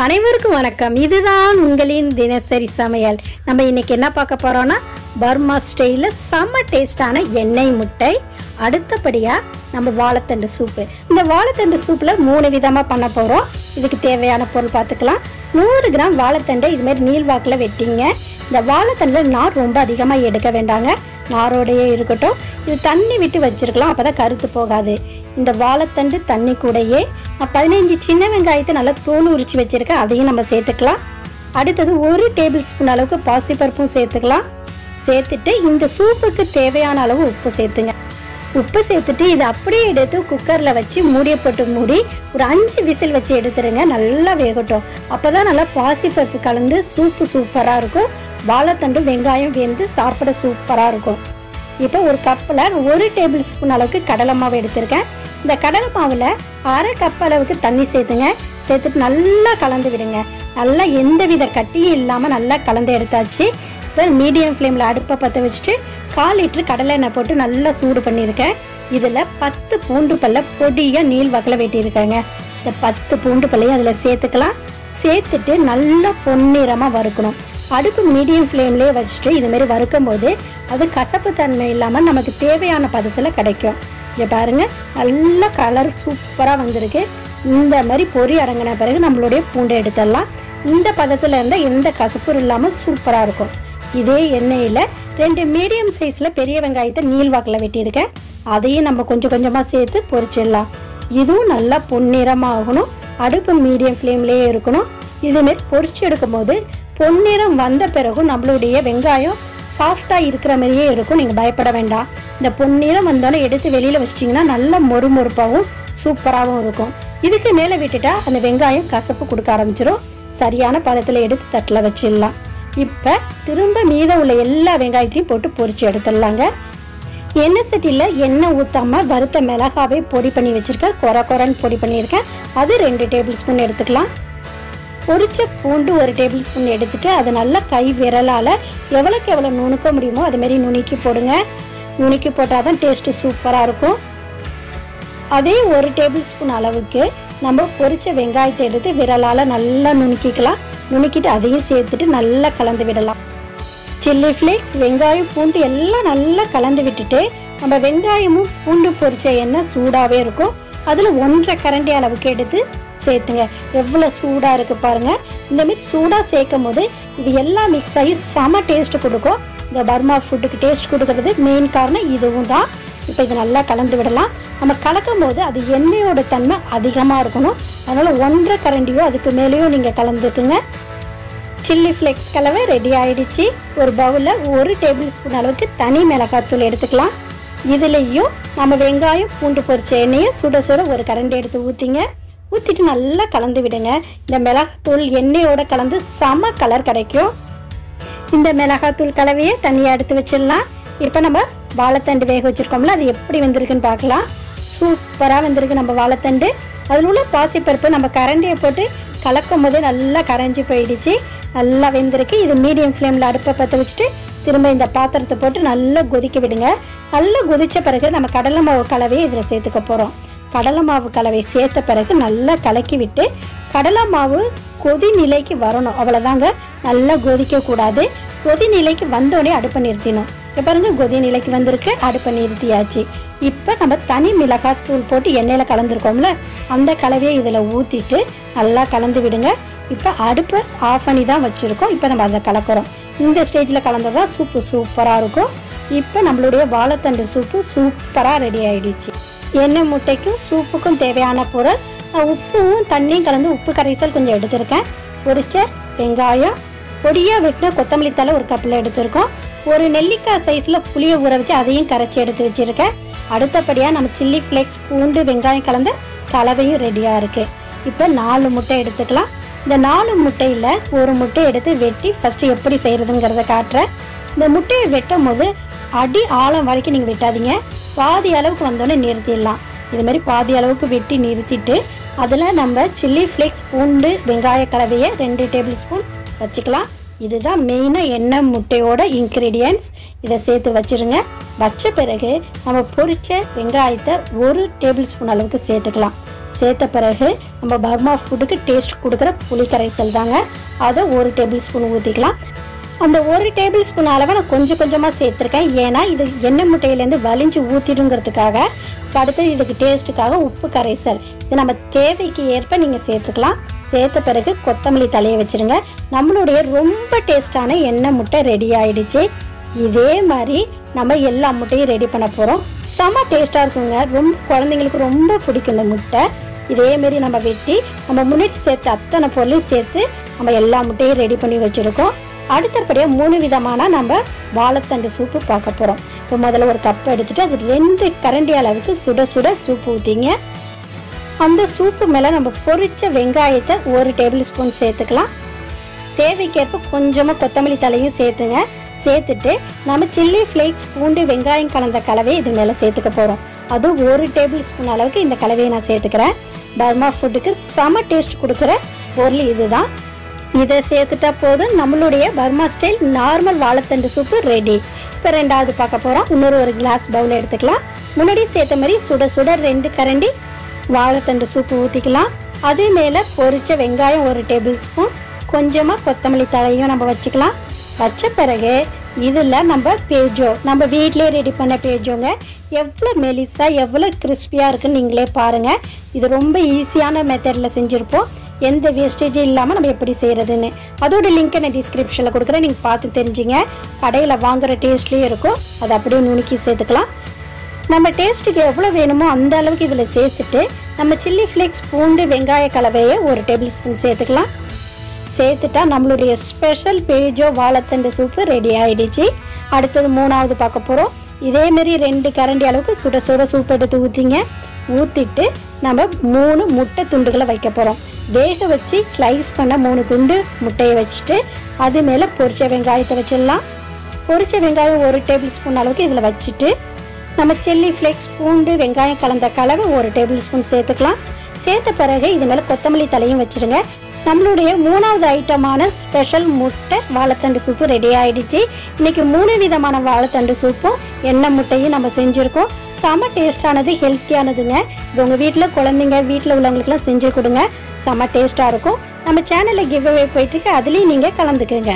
அனைவருக்கும் வணக்கம். இதுதான் உங்களின் தினசரி சமையல். நம்ம இன்னைக்கு என்ன பார்க்க போறோம்னா பர்மா ஸ்டைல்ல செம்ம டேஸ்டான எண்ணெய் முட்டை, அடுத்தபடியா நம்ம வாழைத்தண்டு சூப்பு. இந்த வாழைத்தண்டு சூப்ல 3 விதமா பண்ண போறோம். இதுக்கு தேவையான பொருள் பார்த்துக்கலாம். 100 கிராம் வாழைத்தண்டை இது மாதிரி நீள்வாக்கில் வெட்டிங்க. இந்த வாழைத்தண்டில் நார் ரொம்ப அதிகமாக எடுக்க வேண்டாங்க, நாரோடையே இருக்கட்டும். இது தண்ணி விட்டு வச்சிருக்கலாம், அப்போ தான் கருத்து போகாது. இந்த வாழைத்தண்டு தண்ணி கூடையே நான் 15 சின்ன வெங்காயத்தை நல்லா தோல் உரிச்சு வச்சுருக்கேன், அதையும் நம்ம சேர்த்துக்கலாம். அடுத்தது 1 டேபிள் ஸ்பூன் அளவுக்கு பாசிப்பருப்பும் சேர்த்துக்கலாம். சேர்த்துட்டு இந்த சூப்புக்கு தேவையான அளவு உப்பு சேர்த்துங்க. உப்பு சேர்த்துட்டு இதை அப்படியே எடுத்து குக்கரில் வச்சு மூடியை போட்டு மூடி ஒரு 5 விசில் வச்சு எடுத்துருங்க. நல்லா வேகட்டும், அப்போ தான் நல்லா பாசிப்பருப்பு கலந்து சூப்பு சூப்பராக இருக்கும். வாழைத்தண்டு வெங்காயம் வெந்து சாப்பிட சூப்பராக இருக்கும். இப்போ ஒரு கப்பில் 1 டேபிள் ஸ்பூன் அளவுக்கு கடலை மாவு எடுத்திருக்கேன். இந்த கடலை மாவில் 1/2 கப் அளவுக்கு தண்ணி சேர்த்துங்க. சேர்த்துட்டு நல்லா கலந்து விடுங்க. நல்லா எந்தவித கட்டியும் இல்லாமல் நல்லா கலந்து எடுத்தாச்சு. இப்போ மீடியம் ஃப்ளேமில் அடுப்பை பற்ற வச்சுட்டு 1/4 லிட்டர் கடலை எண்ணெய் போட்டு நல்லா சூடு பண்ணியிருக்கேன். இதில் 10 பூண்டு பல்லை பொடியாக நீள்வாக்கில் வெட்டியிருக்காங்க. இந்த 10 பூண்டு பல்லையும் அதில் சேர்த்துக்கலாம். சேர்த்துட்டு நல்லா பொன்னிறமாக வறுக்கணும். அடுப்பு மீடியம் ஃப்ளேம்லேயே வச்சுட்டு இதுமாரி வறுக்கும் போது அது கசப்பு தன்மை இல்லாமல் நமக்கு தேவையான பதத்தில் கிடைக்கும். இங்கே பாருங்கள், நல்ல கலர் சூப்பராக வந்திருக்கு. இந்த மாதிரி பொரி அடங்கின பிறகு நம்மளுடைய பூண்டை எடுத்துடலாம். இந்த பதத்தில் இருந்தால் எந்த கசப்பும் இல்லாமல் சூப்பராக இருக்கும். இதே எண்ணெயில் 2 மீடியம் சைஸில் பெரிய வெங்காயத்தை நீள்வாக்கில் வெட்டியிருக்கேன். அதையும் நம்ம கொஞ்சம் கொஞ்சமாக சேர்த்து பொரிச்சிடலாம். இதுவும் நல்லா பொன்னிறமாக ஆகணும். அடுப்பு மீடியம் ஃப்ளேம்லேயே இருக்கணும். இதுமாரி பொரிச்சு எடுக்கும் போது பொன்னிறம் வந்த பிறகும் நம்மளுடைய வெங்காயம் சாஃப்டாக இருக்கிற மாதிரியே இருக்கும். நீங்கள் பயப்பட வேண்டாம். இந்த பொன்னிறம் வந்தாலும் எடுத்து வெளியில் வச்சிட்டிங்கன்னா நல்லா மொறுமொறுப்பாகவும் சூப்பராகவும் இருக்கும். இதுக்கு மேலே விட்டுட்டா அந்த வெங்காயம் கசப்பு கொடுக்க ஆரம்பிச்சிடும். சரியான பதத்தில் எடுத்து தட்டில் வச்சிடலாம். இப்போ திரும்ப மீதம் உள்ள எல்லா வெங்காயத்தையும் போட்டு பொரிச்சு எடுத்துடலாங்க. எண்ணெய் சட்டியில் எண்ணெய் ஊற்றாமல் வறுத்த மிளகாவை பொடி பண்ணி வச்சுருக்கேன். கொரன்னு பொடி பண்ணியிருக்கேன். அது 2 டேபிள் ஸ்பூன் எடுத்துக்கலாம். பொரிச்ச பூண்டு 1 டேபிள் ஸ்பூன் எடுத்துகிட்டு அதை நல்லா கை விரலால் எவ்வளோக்கு எவ்வளோ நுணுக்க முடியுமோ அதுமாரி நுணுக்கி போடுங்க. நுணுக்கி போட்டால் தான் டேஸ்ட்டு சூப்பராக இருக்கும். அதே 1 டேபிள் ஸ்பூன் அளவுக்கு நம்ம பொரிச்ச வெங்காயத்தை எடுத்து விரலால் நல்லா நுணுக்கிக்கலாம். நுணுக்கிட்டு அதையும் சேர்த்துட்டு நல்லா கலந்து விடலாம். சில்லி ஃப்ளேக்ஸ், வெங்காயம், பூண்டு எல்லாம் நல்லா கலந்து விட்டுட்டு நம்ம வெங்காயமும் பூண்டு பொரிச்ச எண்ணெய் சூடாகவே இருக்கும். அதில் 1.5 கரண்டி அளவுக்கு எடுத்து சேர்த்துங்க. எவ்வளோ சூடாக இருக்குது பாருங்கள். இந்தமாரி சூடாக சேர்க்கும் போது இது எல்லாம் மிக்ஸ் ஆகி செம டேஸ்ட்டு கொடுக்கும். இந்த பர்மா ஃபுட்டுக்கு டேஸ்ட் கொடுக்கறது மெயின் காரணம் இதுவும் தான். இப்போ இது நல்லா கலந்து விடலாம். நம்ம கலக்கும் போது அது எண்ணெயோட தன்மை அதிகமாக இருக்கணும். அதனால் 1.5 கரண்டியோ அதுக்கு மேலேயும் நீங்கள் கலந்துக்குங்க. சில்லி ஃப்ளேக்ஸ் கலவை ரெடி ஆகிடுச்சு. ஒரு பவுலில் 1 டேபிள் ஸ்பூன் அளவுக்கு தனி மிளகாத்தூள் எடுத்துக்கலாம். இதுலேயும் நம்ம வெங்காயம் பூண்டு பொரிச்ச எண்ணெயை சுட சுட 1 கரண்டி எடுத்து ஊற்றிங்க. ஊற்றிட்டு நல்லா கலந்து விடுங்க. இந்த மிளகாத்தூள் எண்ணெயோடு கலந்து செம கலர் கிடைக்கும். இந்த மிளகாத்தூள் கலவையை தனியாக எடுத்து வச்சிடலாம். இப்போ நம்ம வாழைத்தண்டு வேக வச்சுருக்கோம்ல, அது எப்படி வந்திருக்குன்னு பார்க்கலாம். சூப்பராக வந்திருக்கு நம்ம வாழைத்தண்டு. அதில் உள்ள பாசிப்பருப்பு நம்ம கரண்டியை போட்டு கலக்கும் போதே நல்லா கரைஞ்சி போயிடுச்சு. நல்லா வெந்திருக்கு. இது மீடியம் ஃப்ளேமில் அடுப்பை பற்ற வச்சுட்டு திரும்ப இந்த பாத்திரத்தை போட்டு நல்லா கொதிக்க விடுங்க. நல்லா கொதித்த பிறகு நம்ம கடலை மாவு கலவையை இதில் சேர்த்துக்க போகிறோம். கடலை மாவு கலவை சேர்த்த பிறகு நல்லா கலக்கி விட்டு கடலை மாவு கொதி நிலைக்கு வரணும். அவ்வளோதாங்க, நல்லா கொதிக்கக்கூடாது. கொதி நிலைக்கு வந்தோடனே அடுப்பை நிறுத்திடணும். இப்போ பாருங்கள், கொதி நிலைக்கு வந்திருக்கு, அடுப்பை நிறுத்தியாச்சு. இப்போ நம்ம தனி மிளகாத்தூள் போட்டு எண்ணெயில் கலந்துருக்கோம்ல, அந்த கலவையை இதில் ஊற்றிட்டு நல்லா கலந்து விடுங்க. இப்போ அடுப்பை ஆஃப் பண்ணி தான் வச்சுருக்கோம். இப்போ நம்ம அதை கலக்கிறோம். இந்த ஸ்டேஜில் கலந்ததான் சூப்பு சூப்பராக இருக்கும். இப்போ நம்மளுடைய வாழைத்தண்டு சூப்பு சூப்பராக ரெடி ஆகிடுச்சு. எண்ணெய் முட்டைக்கும் சூப்புக்கும் தேவையான பொருள் உப்பும் தண்ணியும் கலந்து உப்பு கரைசல் கொஞ்சம் எடுத்திருக்கேன். பொரிச்ச வெங்காயம், பொடியாக வெட்டின கொத்தமல்லி தழை 1 கப்பில் எடுத்திருக்கோம். 1 நெல்லிக்காய் சைஸில் புளியை ஊற வச்சு அதையும் கரைச்சி எடுத்து வச்சுருக்கேன். அடுத்தபடியாக நம்ம சில்லி ஃப்ளேக்ஸ், பூண்டு, வெங்காயம் கலந்த கலவையும் ரெடியாக இருக்குது. இப்போ 4 முட்டை எடுத்துக்கலாம். இந்த 4 முட்டையில் 1 முட்டை எடுத்து வெட்டி ஃபஸ்ட்டு எப்படி செய்கிறதுங்கிறத காட்டுறேன். இந்த முட்டையை வெட்டும் போது அடி ஆழம் வரைக்கும் நீங்கள் வெட்டாதீங்க. பாதி அளவுக்கு வந்தோடனே நிறுத்திடலாம். இதுமாதிரி பாதி அளவுக்கு வெட்டி நிறுத்திட்டு அதில் நம்ம சில்லி ஃப்ளேக்ஸ், பூண்டு, வெங்காய கலவையை 2 டேபிள் ஸ்பூன் வச்சுக்கலாம். இதுதான் மெயினாக எண்ணெய் முட்டையோட இன்க்ரீடியன்ட்ஸ். இதை சேர்த்து வச்சுருங்க. வச்ச பிறகு நம்ம பொரிச்ச வெங்காயத்தை 1 டேபிள் ஸ்பூன் அளவுக்கு சேர்த்துக்கலாம். சேர்த்த பிறகு நம்ம பர்மா ஃபுட்டுக்கு டேஸ்ட் கொடுக்குற புளி கரைசல் தாங்க. அதை 1 டேபிள் ஸ்பூன் ஊற்றிக்கலாம். அந்த 1 டேபிள் ஸ்பூன் அளவை நான் கொஞ்சம் கொஞ்சமாக சேர்த்துருக்கேன். ஏன்னா இது எண்ணெய் முட்டையிலேருந்து வலிஞ்சு ஊற்றிடுங்கிறதுக்காக. அடுத்தது இதுக்கு டேஸ்ட்டுக்காக உப்பு கரைசல். இது நம்ம தேவைக்கு ஏற்ப நீங்கள் சேர்த்துக்கலாம். சேர்த்த பிறகு கொத்தமல்லி தலையை வச்சுருங்க. நம்மளுடைய ரொம்ப டேஸ்டான எண்ணெய் முட்டை ரெடி ஆகிடுச்சு. இதே மாதிரி நம்ம எல்லா முட்டையும் ரெடி பண்ண போகிறோம். செம்ம டேஸ்ட்டாக இருக்குங்க. ரொம்ப குழந்தைங்களுக்கு ரொம்ப பிடிக்கும் இந்த முட்டை. இதேமாரி நம்ம வெட்டி நம்ம முன்னாடி சேர்த்து அத்தனை பொருளையும் சேர்த்து நம்ம எல்லா முட்டையும் ரெடி பண்ணி வச்சுருக்கோம். அடுத்தபடியாக 3 விதமான நம்ம வாழைத்தண்டு சூப்பு பார்க்க போகிறோம். இப்போ முதல்ல ஒரு கப் எடுத்துகிட்டு அது 2 கரண்டி அளவுக்கு சுட சுட சூப்பு ஊற்றிங்க. அந்த சூப்பு மேலே நம்ம பொரிச்ச வெங்காயத்தை 1 டேபிள் ஸ்பூன் சேர்த்துக்கலாம். தேவைக்கேற்ப கொஞ்சமாக கொத்தமல்லி தலையும் சேர்த்துங்க. சேர்த்துட்டு நம்ம சில்லி ஃப்ளேக்ஸ் பூண்டு வெங்காயம் கலந்த கலவையை இது மேலே சேர்த்துக்க போகிறோம். அதுவும் 1 டேபிள் ஸ்பூன் அளவுக்கு இந்த கலவையை நான் சேர்த்துக்கிறேன். பர்மா ஃபுட்டுக்கு செம டேஸ்ட் கொடுக்குற பொருள் இதுதான். இதை சேர்த்துட்டா போதும், நம்மளுடைய பர்மா ஸ்டைல் நார்மல் வாழைத்தண்டு சூப்பு ரெடி. இப்போ 2வது பார்க்க போகிறோம். ஒரு கிளாஸ் பவுல் எடுத்துக்கலாம். முன்னாடி சேர்த்த மாதிரி சுட சுட 2 கரண்டி வாழைத்தண்டு சூப்பு ஊற்றிக்கலாம். அது மேலே பொரிச்ச வெங்காயம் 1 டேபிள் ஸ்பூன், கொஞ்சமாக கொத்தமல்லி தலையும் நம்ம வச்சுக்கலாம். வச்ச பிறகு இதில் நம்ம பேஜோ, நம்ம வீட்டிலே ரெடி பண்ண பேஜோங்க. எவ்வளோ மெலிசாக எவ்வளோ கிறிஸ்பியாக இருக்குன்னு நீங்களே பாருங்கள். இது ரொம்ப ஈஸியான மெத்தடில் செஞ்சுருப்போம். எந்த வேஸ்டேஜும் இல்லாமல் நம்ம எப்படி செய்கிறதுன்னு அதோட லிங்க்கை நான் டிஸ்கிரிப்ஷனில் கொடுக்குறேன். நீங்கள் பார்த்து தெரிஞ்சுங்க. கடையில் வாங்குகிற டேஸ்ட்லேயே இருக்கும். அதை அப்படியே நுணுக்கி சேர்த்துக்கலாம். நம்ம டேஸ்ட்டுக்கு எவ்வளோ வேணுமோ அந்த அளவுக்கு இதில் சேர்த்துட்டு நம்ம சில்லி ஃப்ளேக்ஸ் பூண்டு வெங்காய கலவையை 1 டேபிள் ஸ்பூன் சேர்த்துக்கலாம். சேர்த்துட்டா நம்மளுடைய ஸ்பெஷல் பேஜோ வாழைத்தண்டு சூப்பு ரெடி ஆகிடுச்சு. அடுத்தது 3வது பார்க்க போகிறோம். இதேமாரி 2 கரண்டி அளவுக்கு சுட சுட சூப்பு எடுத்து ஊற்றிங்க. ஊற்றிட்டு நம்ம 3 முட்டை துண்டுகளை வைக்க போகிறோம். வேக வச்சு ஸ்லைஸ் பண்ண 3 துண்டு முட்டையை வச்சுட்டு அது மேலே பொரிச்ச வெங்காயத்தை வச்சிடலாம். பொரிச்ச வெங்காயம் 1 டேபிள் ஸ்பூன் அளவுக்கு இதில் வச்சுட்டு நம்ம சில்லி ஃப்ளேக்ஸ் பூண்டு வெங்காயம் கலந்த கலவை 1 டேபிள் ஸ்பூன் சேர்த்துக்கலாம். சேர்த்த பிறகு இது மேலே கொத்தமல்லி தலையும் வச்சுடுங்க. நம்மளுடைய 3வது ஐட்டமான ஸ்பெஷல் முட்டை வாழைத்தண்டு சூப்பு ரெடி ஆகிடுச்சு. இன்றைக்கி 3 விதமான வாழைத்தண்டு சூப்பும் எண்ணெய் முட்டையும் நம்ம செஞ்சுருக்கோம். செம டேஸ்டானது, ஹெல்த்தியானதுங்க. இது உங்கள் வீட்டில் குழந்தைங்க வீட்டில் உள்ளவங்களுக்குலாம் செஞ்சு கொடுங்க. செம டேஸ்ட்டாக இருக்கும். நம்ம சேனலில் கிவ் அவே போயிட்டுருக்கு, அதுலேயும் நீங்கள் கலந்துக்குங்க.